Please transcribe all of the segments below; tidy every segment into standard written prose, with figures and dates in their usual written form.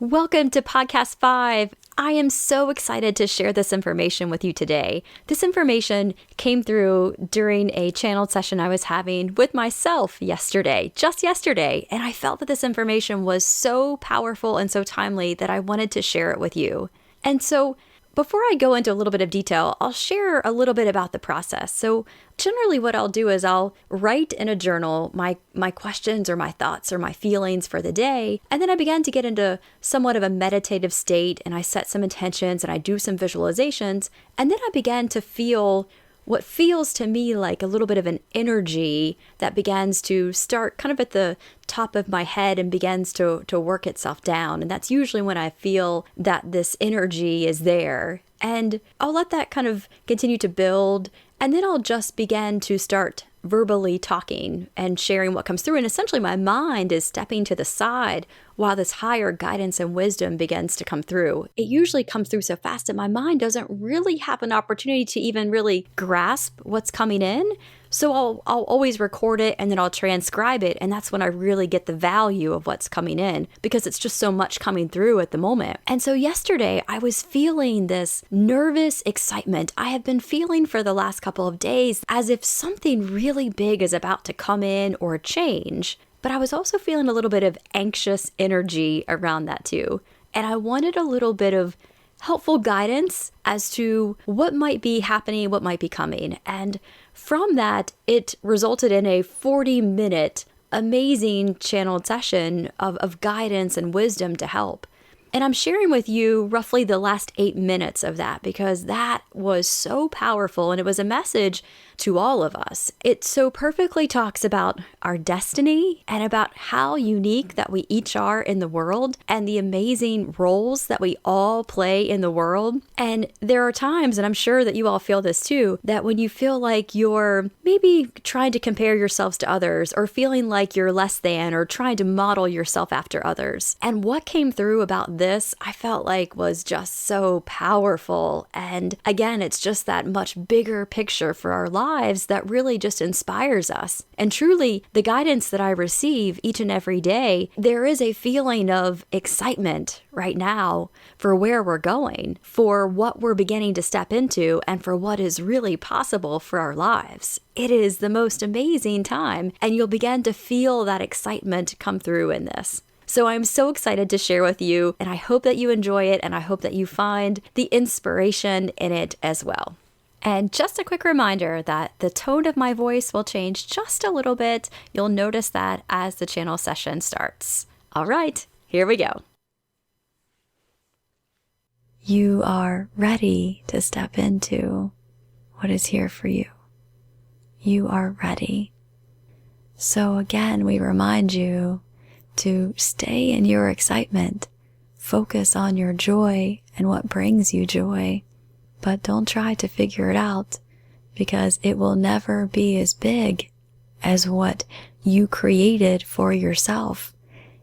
Welcome to Podcast 5. I am so excited to share this information with you today. This information came through during a channeled session I was having with myself just yesterday, and I felt that this information was so powerful and so timely that I wanted to share it with you. And so, before I go into a little bit of detail, I'll share a little bit about the process. So generally what I'll do is I'll write in a journal my questions or my thoughts or my feelings for the day. And then I begin to get into somewhat of a meditative state, and I set some intentions and I do some visualizations. And then I began to feel what feels to me like a little bit of an energy that begins to start kind of at the top of my head and begins to work itself down. And that's usually when I feel that this energy is there. And I'll let that kind of continue to build. And then I'll just begin to start verbally talking and sharing what comes through. And essentially my mind is stepping to the side while this higher guidance and wisdom begins to come through. It usually comes through so fast that my mind doesn't really have an opportunity to even really grasp what's coming in. So I'll always record it and then I'll transcribe it. And that's when I really get the value of what's coming in, because it's just so much coming through at the moment. And so yesterday I was feeling this nervous excitement I have been feeling for the last couple of days, as if something really big is about to come in or change. But I was also feeling a little bit of anxious energy around that too. And I wanted a little bit of helpful guidance as to what might be happening, what might be coming. And from that, it resulted in a 40-minute amazing channeled session of guidance and wisdom to help. And I'm sharing with you roughly the last 8 minutes of that because that was so powerful, and it was a message to all of us. It so perfectly talks about our destiny and about how unique that we each are in the world and the amazing roles that we all play in the world. And there are times, and I'm sure that you all feel this too, that when you feel like you're maybe trying to compare yourselves to others or feeling like you're less than or trying to model yourself after others. And what came through about this, I felt like was just so powerful. And again, it's just that much bigger picture for our lives that really just inspires us. And truly, the guidance that I receive each and every day, there is a feeling of excitement right now for where we're going, for what we're beginning to step into, and for what is really possible for our lives. It is the most amazing time, and you'll begin to feel that excitement come through in this. So I'm so excited to share with you, and I hope that you enjoy it, and I hope that you find the inspiration in it as well. And just a quick reminder that the tone of my voice will change just a little bit. You'll notice that as the channel session starts. All right, here we go. You are ready to step into what is here for you. You are ready. So again, we remind you to stay in your excitement, focus on your joy and what brings you joy, but don't try to figure it out, because it will never be as big as what you created for yourself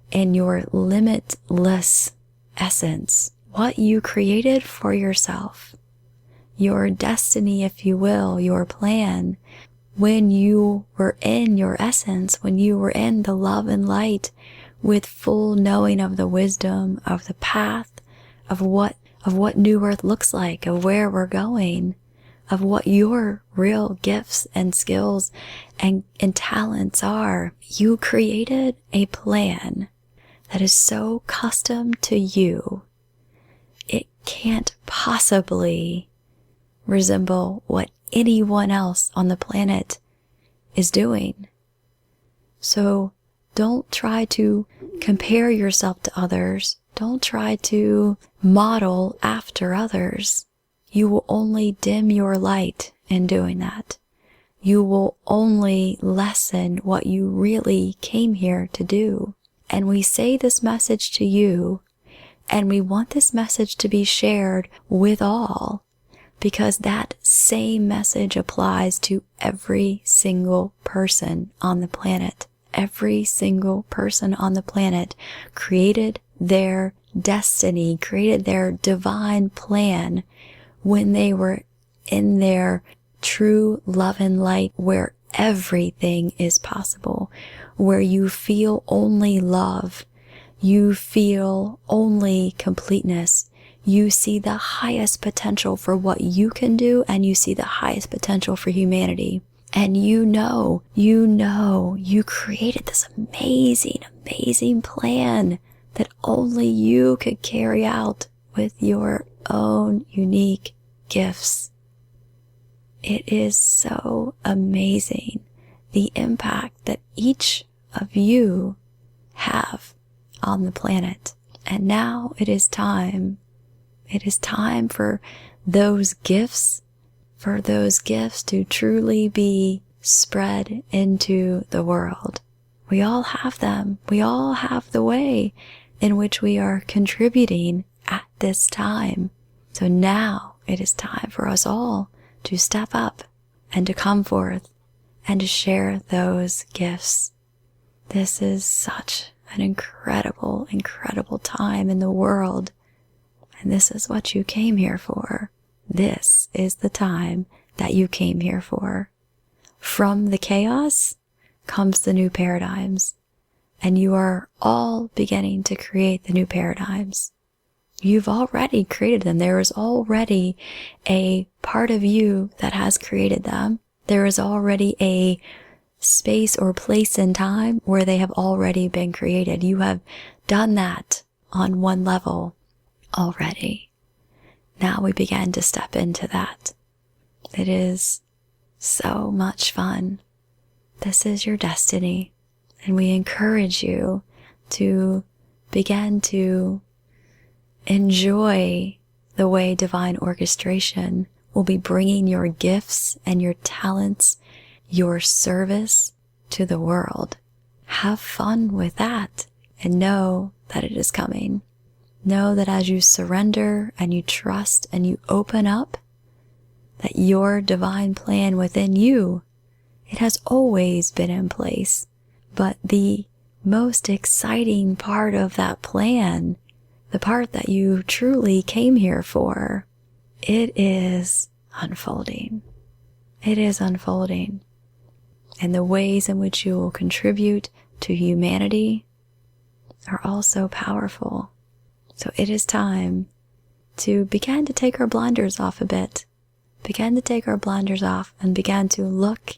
in your limitless essence. What you created for yourself, your destiny, if you will, your plan, when you were in your essence, when you were in the love and light, with full knowing of the wisdom of the path of what New Earth looks like, of where we're going, of what your real gifts and skills and talents are. You created a plan that is so custom to you, it can't possibly resemble what anyone else on the planet is doing. So don't try to compare yourself to others. Don't try to model after others. You will only dim your light in doing that. You will only lessen what you really came here to do. And we say this message to you, and we want this message to be shared with all, because that same message applies to every single person on the planet. Every single person on the planet created their destiny, created their divine plan when they were in their true love and light, where everything is possible, where you feel only love, You feel only completeness. You see the highest potential for what you can do, and you see the highest potential for humanity. And you know you created this amazing, amazing plan that only you could carry out with your own unique gifts. It is so amazing the impact that each of you have on the planet. And now it is time. It is time for those gifts to truly be spread into the world. We all have them. We all have the way in which we are contributing at this time. So now it is time for us all to step up and to come forth and to share those gifts. This is such an incredible, incredible time in the world. And this is what you came here for. This is the time that you came here for. From the chaos comes the new paradigms. And you are all beginning to create the new paradigms. You've already created them. There is already a part of you that has created them. There is already a space or place in time where they have already been created. You have done that on one level already. Now we begin to step into that. It is so much fun. This is your destiny. And we encourage you to begin to enjoy the way divine orchestration will be bringing your gifts and your talents, your service to the world. Have fun with that and know that it is coming. Know that as you surrender and you trust and you open up, that your divine plan within you, it has always been in place. But the most exciting part of that plan, the part that you truly came here for, it is unfolding. It is unfolding. And the ways in which you will contribute to humanity are also powerful. So it is time to begin to take our blinders off a bit. Begin to take our blinders off and begin to look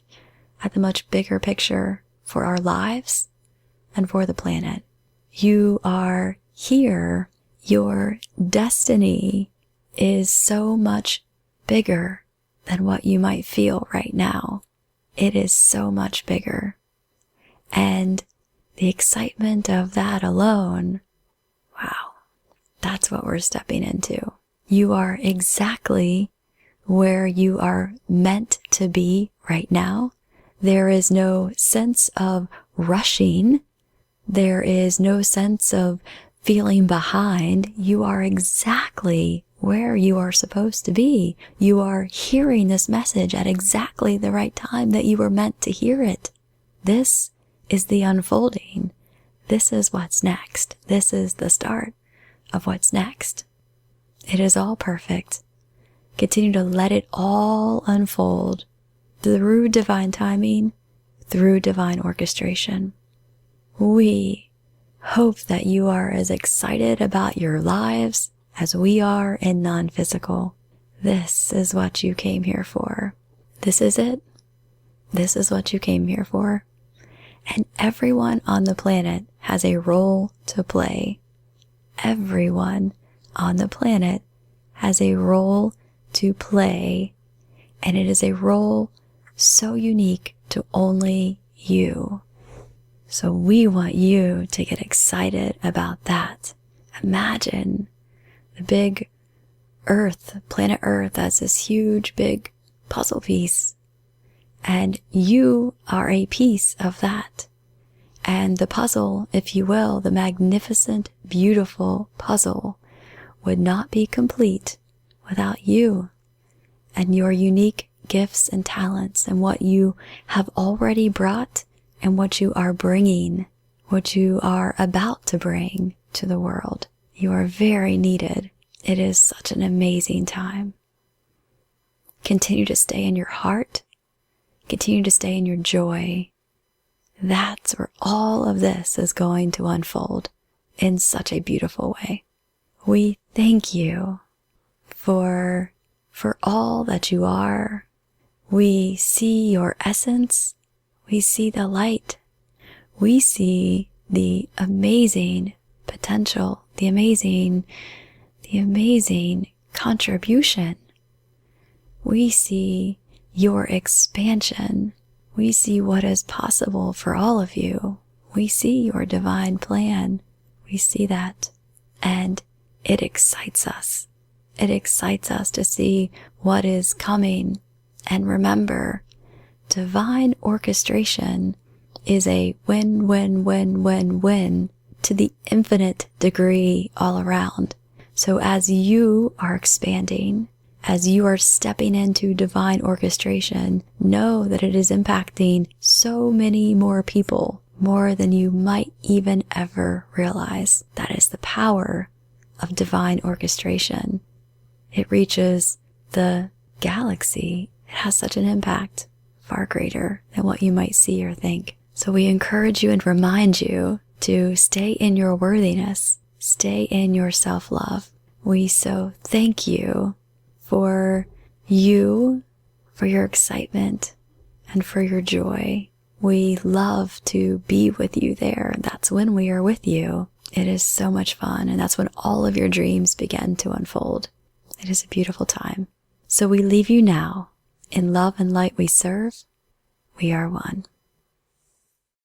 at the much bigger picture for our lives and for the planet. You are here. Your destiny is so much bigger than what you might feel right now. It is so much bigger. And the excitement of that alone, wow, that's what we're stepping into. You are exactly where you are meant to be right now. There is no sense of rushing. There is no sense of feeling behind. You are exactly where you are supposed to be. You are hearing this message at exactly the right time that you were meant to hear it. This is the unfolding. This is what's next. This is the start of what's next. It is all perfect. Continue to let it all unfold through divine timing, through divine orchestration. We hope that you are as excited about your lives as we are in non-physical. This is what you came here for. This is it. This is what you came here for. And everyone on the planet has a role to play. Everyone on the planet has a role to play, and it is a role so unique to only you. So we want you to get excited about that. Imagine the big Earth, planet Earth, as this huge, big puzzle piece. And you are a piece of that. And the puzzle, if you will, the magnificent, beautiful puzzle, would not be complete without you and your unique gifts and talents and what you have already brought and what you are bringing, what you are about to bring to the world. You are very needed. It is such an amazing time. Continue to stay in your heart. Continue to stay in your joy. That's where all of this is going to unfold. in such a beautiful way. We thank you for all that you are. We see your essence. We see the light. We see the amazing potential, the amazing contribution. We see your expansion. We see what is possible for all of you. We see your divine plan. We see that. And it excites us. It excites us to see what is coming. And remember, divine orchestration is a win, win, win, win, win to the infinite degree all around. So as you are expanding, as you are stepping into divine orchestration, know that it is impacting so many more people, more than you might even ever realize. That is the power of divine orchestration. It reaches the galaxy. It has such an impact, far greater than what you might see or think. So we encourage you and remind you to stay in your worthiness, stay in your self-love. We so thank you for your excitement and for your joy. We love to be with you there. That's when we are with you. It is so much fun, and that's when all of your dreams begin to unfold. It is a beautiful time. So we leave you now. In love and light we serve. We are one.